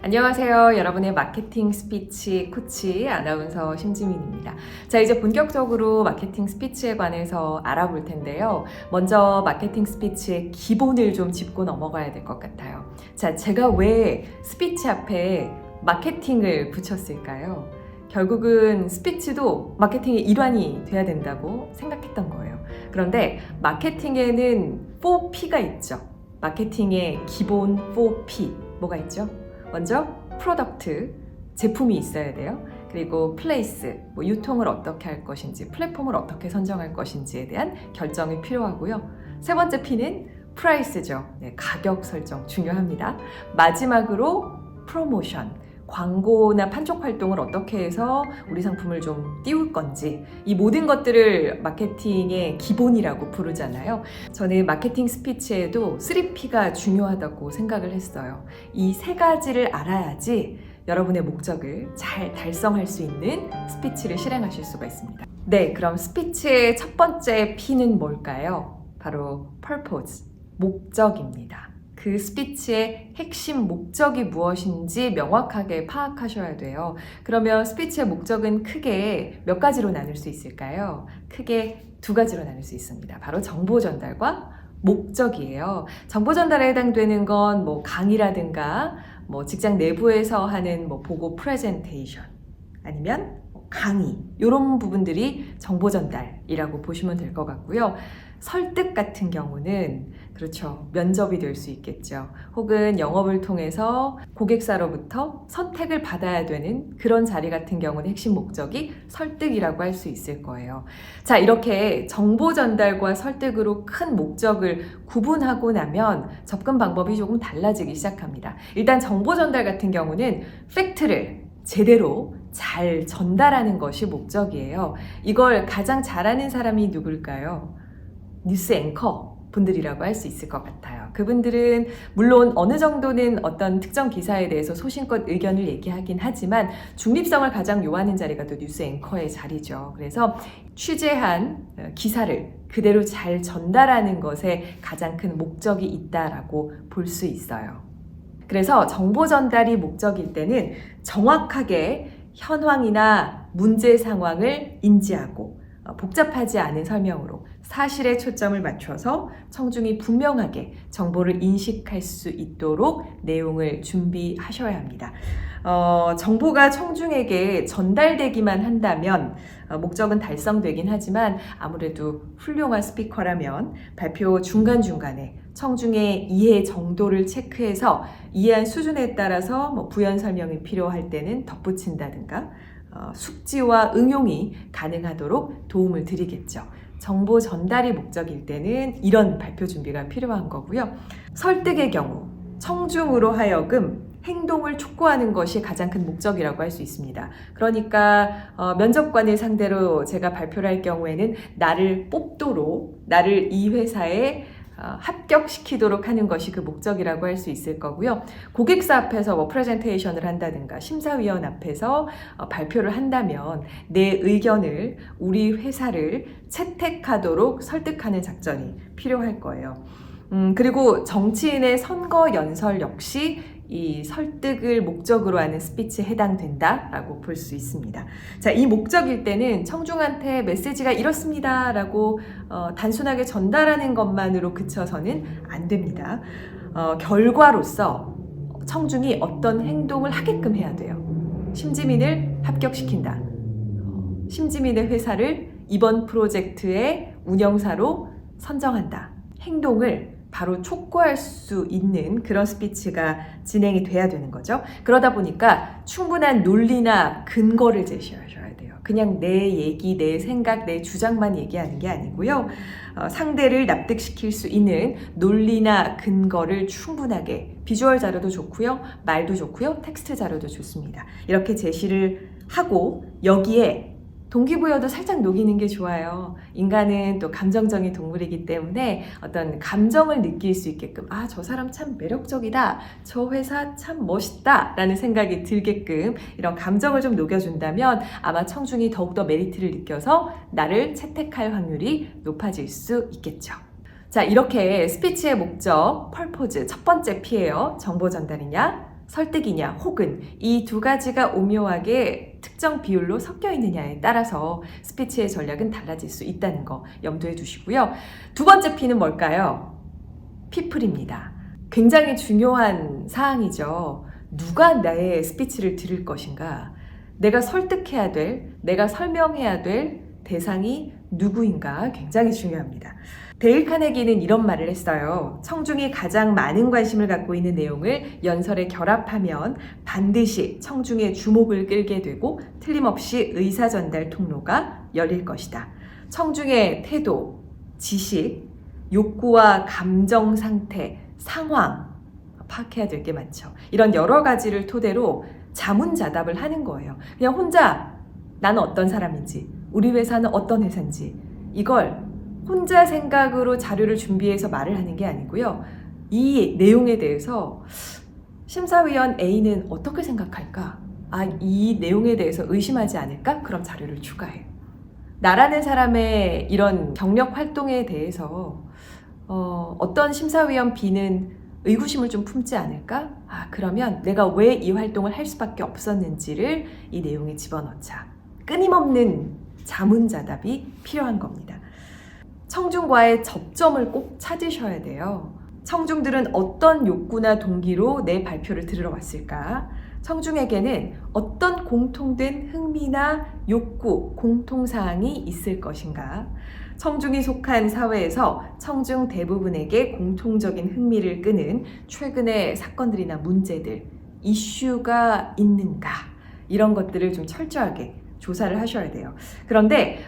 안녕하세요. 여러분의 마케팅 스피치 코치 아나운서 심지민입니다. 자, 이제 본격적으로 마케팅 스피치에 관해서 알아볼 텐데요. 먼저 마케팅 스피치의 기본을 좀 짚고 넘어가야 될 것 같아요. 자, 제가 왜 스피치 앞에 마케팅을 붙였을까요? 결국은 스피치도 마케팅의 일환이 돼야 된다고 생각했던 거예요. 그런데 마케팅에는 4P가 있죠. 마케팅의 기본 4P 뭐가 있죠? 먼저 프로덕트, 제품이 있어야 돼요. 그리고 플레이스, 유통을 어떻게 할 것인지, 플랫폼을 어떻게 선정할 것인지에 대한 결정이 필요하고요. 세 번째 P는 프라이스죠. 네, 가격 설정 중요합니다. 마지막으로 프로모션, 광고나 판촉 활동을 어떻게 해서 우리 상품을 좀 띄울 건지, 이 모든 것들을 마케팅의 기본이라고 부르잖아요. 저는 마케팅 스피치에도 3P가 중요하다고 생각을 했어요. 이 세 가지를 알아야지 여러분의 목적을 잘 달성할 수 있는 스피치를 실행하실 수가 있습니다. 네, 그럼 스피치의 첫 번째 P는 뭘까요? 바로 purpose, 목적입니다. 그 스피치의 핵심 목적이 무엇인지 명확하게 파악하셔야 돼요. 그러면 스피치의 목적은 크게 몇 가지로 나눌 수 있을까요? 크게 두 가지로 나눌 수 있습니다. 바로 정보 전달과 목적이에요. 정보 전달에 해당되는 건 강의라든가 직장 내부에서 하는 보고 프레젠테이션 아니면 강의, 이런 부분들이 정보 전달이라고 보시면 될 것 같고요. 설득 같은 경우는 그렇죠, 면접이 될 수 있겠죠. 혹은 영업을 통해서 고객사로부터 선택을 받아야 되는 그런 자리 같은 경우는 핵심 목적이 설득이라고 할 수 있을 거예요. 자, 이렇게 정보 전달과 설득으로 큰 목적을 구분하고 나면 접근 방법이 조금 달라지기 시작합니다. 일단 정보 전달 같은 경우는 팩트를 제대로 잘 전달하는 것이 목적이에요. 이걸 가장 잘하는 사람이 누굴까요? 뉴스 앵커 분들이라고 할 수 있을 것 같아요. 그분들은 물론 어느 정도는 어떤 특정 기사에 대해서 소신껏 의견을 얘기하긴 하지만 중립성을 가장 요하는 자리가 또 뉴스 앵커의 자리죠. 그래서 취재한 기사를 그대로 잘 전달하는 것에 가장 큰 목적이 있다라고 볼 수 있어요. 그래서 정보 전달이 목적일 때는 정확하게 현황이나 문제 상황을 인지하고 복잡하지 않은 설명으로 사실에 초점을 맞춰서 청중이 분명하게 정보를 인식할 수 있도록 내용을 준비하셔야 합니다. 정보가 청중에게 전달되기만 한다면 목적은 달성되긴 하지만 아무래도 훌륭한 스피커라면 발표 중간중간에 청중의 이해 정도를 체크해서 이해한 수준에 따라서 부연 설명이 필요할 때는 덧붙인다든가 숙지와 응용이 가능하도록 도움을 드리겠죠. 정보 전달이 목적일 때는 이런 발표 준비가 필요한 거고요. 설득의 경우 청중으로 하여금 행동을 촉구하는 것이 가장 큰 목적이라고 할 수 있습니다. 그러니까 면접관을 상대로 제가 발표를 할 경우에는 나를 뽑도록, 나를 이 회사에 합격시키도록 하는 것이 그 목적이라고 할 수 있을 거고요. 고객사 앞에서 프레젠테이션을 한다든가 심사위원 앞에서 발표를 한다면 내 의견을, 우리 회사를 채택하도록 설득하는 작전이 필요할 거예요. 그리고 정치인의 선거 연설 역시 이 설득을 목적으로 하는 스피치에 해당된다라고 볼 수 있습니다. 자, 이 목적일 때는 청중한테 메시지가 이렇습니다 라고 단순하게 전달하는 것만으로 그쳐서는 안 됩니다. 결과로서 청중이 어떤 행동을 하게끔 해야 돼요. 심지민을 합격시킨다. 심지민의 회사를 이번 프로젝트의 운영사로 선정한다. 행동을 바로 촉구할 수 있는 그런 스피치가 진행이 돼야 되는 거죠. 그러다 보니까 충분한 논리나 근거를 제시하셔야 돼요. 그냥 내 얘기, 내 생각, 내 주장만 얘기하는 게 아니고요. 상대를 납득시킬 수 있는 논리나 근거를 충분하게, 비주얼 자료도 좋고요. 말도 좋고요. 텍스트 자료도 좋습니다. 이렇게 제시를 하고 여기에 동기부여도 살짝 녹이는 게 좋아요. 인간은 또 감정적인 동물이기 때문에 어떤 감정을 느낄 수 있게끔 저 사람 참 매력적이다. 저 회사 참 멋있다. 라는 생각이 들게끔 이런 감정을 좀 녹여준다면 아마 청중이 더욱더 메리트를 느껴서 나를 채택할 확률이 높아질 수 있겠죠. 자, 이렇게 스피치의 목적, 펄포즈 첫 번째 P예요. 정보 전달이냐? 설득이냐 혹은 이 두 가지가 오묘하게 특정 비율로 섞여 있느냐에 따라서 스피치의 전략은 달라질 수 있다는 거 염두에 두시고요. 두 번째 P는 뭘까요? 피플입니다. 굉장히 중요한 사항이죠. 누가 나의 스피치를 들을 것인가? 내가 설득해야 될, 내가 설명해야 될 대상이 누구인가 굉장히 중요합니다. 데일 카네기는 이런 말을 했어요. 청중이 가장 많은 관심을 갖고 있는 내용을 연설에 결합하면 반드시 청중의 주목을 끌게 되고 틀림없이 의사전달 통로가 열릴 것이다. 청중의 태도, 지식, 욕구와 감정 상태, 상황 파악해야 될 게 많죠. 이런 여러 가지를 토대로 자문자답을 하는 거예요. 그냥 혼자 나는 어떤 사람인지, 우리 회사는 어떤 회사인지 이걸 혼자 생각으로 자료를 준비해서 말을 하는 게 아니고요. 이 내용에 대해서 심사위원 A는 어떻게 생각할까? 이 내용에 대해서 의심하지 않을까? 그럼 자료를 추가해요. 나라는 사람의 이런 경력 활동에 대해서 어떤 심사위원 B는 의구심을 좀 품지 않을까? 그러면 내가 왜 이 활동을 할 수밖에 없었는지를 이 내용에 집어넣자. 끊임없는 자문자답이 필요한 겁니다. 청중과의 접점을 꼭 찾으셔야 돼요. 청중들은 어떤 욕구나 동기로 내 발표를 들으러 왔을까? 청중에게는 어떤 공통된 흥미나 욕구, 공통사항이 있을 것인가? 청중이 속한 사회에서 청중 대부분에게 공통적인 흥미를 끄는 최근의 사건들이나 문제들, 이슈가 있는가? 이런 것들을 좀 철저하게 조사를 하셔야 돼요. 그런데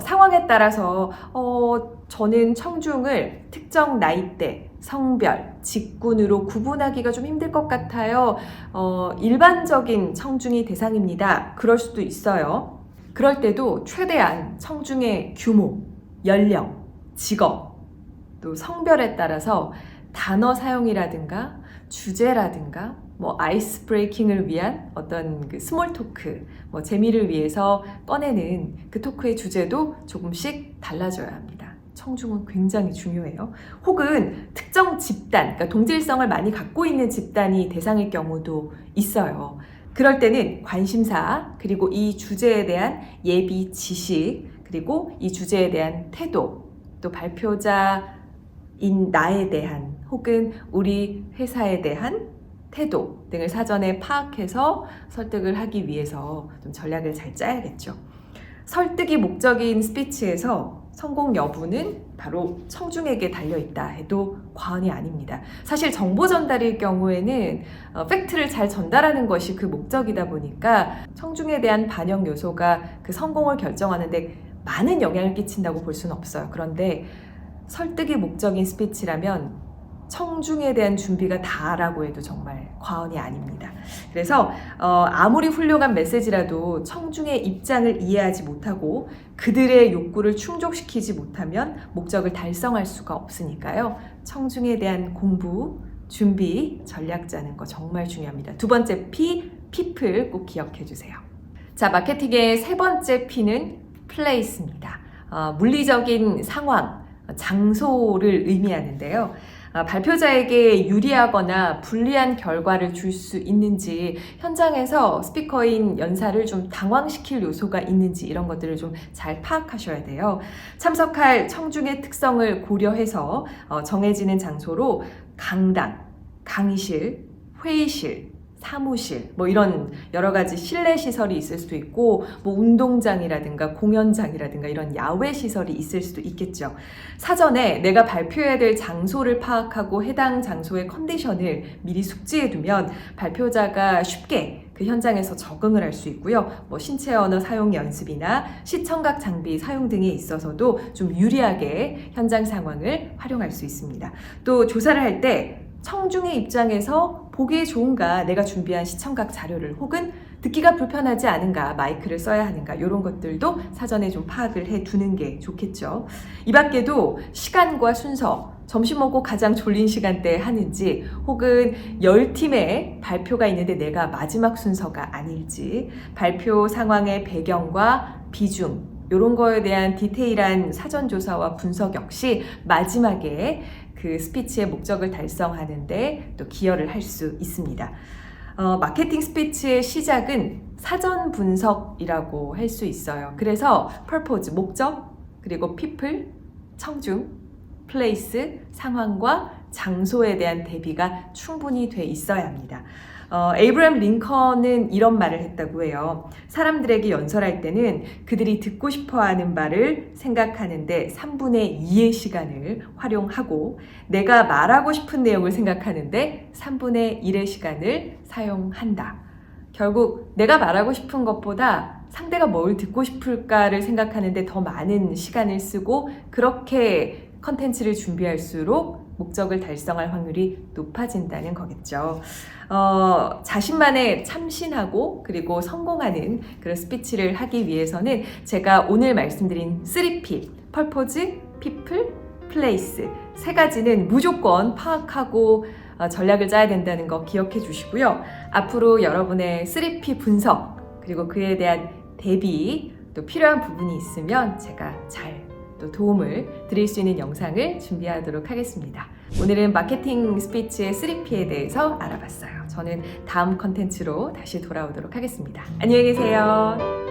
상황에 따라서 저는 청중을 특정 나이대, 성별, 직군으로 구분하기가 좀 힘들 것 같아요. 일반적인 청중이 대상입니다. 그럴 수도 있어요. 그럴 때도 최대한 청중의 규모, 연령, 직업, 또 성별에 따라서 단어 사용이라든가 주제라든가 아이스 브레이킹을 위한 어떤 그 스몰 토크, 재미를 위해서 꺼내는 그 토크의 주제도 조금씩 달라져야 합니다. 청중은 굉장히 중요해요. 혹은 특정 집단, 그러니까 동질성을 많이 갖고 있는 집단이 대상일 경우도 있어요. 그럴 때는 관심사, 그리고 이 주제에 대한 예비 지식, 그리고 이 주제에 대한 태도, 또 발표자인 나에 대한 혹은 우리 회사에 대한 태도 등을 사전에 파악해서 설득을 하기 위해서 좀 전략을 잘 짜야겠죠. 설득이 목적인 스피치에서 성공 여부는 바로 청중에게 달려있다 해도 과언이 아닙니다. 사실 정보 전달일 경우에는 팩트를 잘 전달하는 것이 그 목적이다 보니까 청중에 대한 반영 요소가 그 성공을 결정하는데 많은 영향을 끼친다고 볼 수는 없어요. 그런데 설득이 목적인 스피치라면 청중에 대한 준비가 다라고 해도 정말 과언이 아닙니다. 그래서 아무리 훌륭한 메시지라도 청중의 입장을 이해하지 못하고 그들의 욕구를 충족시키지 못하면 목적을 달성할 수가 없으니까요. 청중에 대한 공부, 준비, 전략 짜는 거 정말 중요합니다. 두 번째 P, people 꼭 기억해 주세요. 자, 마케팅의 세 번째 P는 place입니다. 물리적인 상황, 장소를 의미하는데요. 발표자에게 유리하거나 불리한 결과를 줄 수 있는지, 현장에서 스피커인 연사를 좀 당황시킬 요소가 있는지 이런 것들을 좀 잘 파악하셔야 돼요. 참석할 청중의 특성을 고려해서 정해지는 장소로 강당, 강의실, 회의실, 사무실, 이런 여러 가지 실내 시설이 있을 수도 있고, 운동장이라든가 공연장이라든가 이런 야외 시설이 있을 수도 있겠죠. 사전에 내가 발표해야 될 장소를 파악하고 해당 장소의 컨디션을 미리 숙지해 두면 발표자가 쉽게 그 현장에서 적응을 할 수 있고요. 신체 언어 사용 연습이나 시청각 장비 사용 등에 있어서도 좀 유리하게 현장 상황을 활용할 수 있습니다. 또 조사를 할 때 청중의 입장에서 보기에 좋은가, 내가 준비한 시청각 자료를, 혹은 듣기가 불편하지 않은가, 마이크를 써야 하는가, 이런 것들도 사전에 좀 파악을 해두는 게 좋겠죠. 이 밖에도 시간과 순서, 점심 먹고 가장 졸린 시간대에 하는지, 혹은 10팀의 발표가 있는데 내가 마지막 순서가 아닐지, 발표 상황의 배경과 비중, 이런 거에 대한 디테일한 사전조사와 분석 역시 마지막에 그 그 스피치의 목적을 달성하는데 또 기여를 할 수 있습니다. 마케팅 스피치의 시작은 사전 분석이라고 할 수 있어요. 그래서 purpose, 목적, 그리고 people, 청중, place, 상황과 장소에 대한 대비가 충분히 돼 있어야 합니다. 에이브러함 링컨은 이런 말을 했다고 해요. 사람들에게 연설할 때는 그들이 듣고 싶어하는 바를 생각하는데 3분의 2의 시간을 활용하고 내가 말하고 싶은 내용을 생각하는데 3분의 1의 시간을 사용한다. 결국 내가 말하고 싶은 것보다 상대가 뭘 듣고 싶을까를 생각하는데 더 많은 시간을 쓰고 그렇게 컨텐츠를 준비할수록 목적을 달성할 확률이 높아진다는 거겠죠. 자신만의 참신하고 그리고 성공하는 그런 스피치를 하기 위해서는 제가 오늘 말씀드린 3P, Purpose, People, Place 세 가지는 무조건 파악하고 전략을 짜야 된다는 거 기억해 주시고요. 앞으로 여러분의 3P 분석 그리고 그에 대한 대비 또 필요한 부분이 있으면 제가 잘 또 도움을 드릴 수 있는 영상을 준비하도록 하겠습니다. 오늘은 마케팅 스피치의 3P에 대해서 알아봤어요. 저는 다음 컨텐츠로 다시 돌아오도록 하겠습니다. 안녕히 계세요.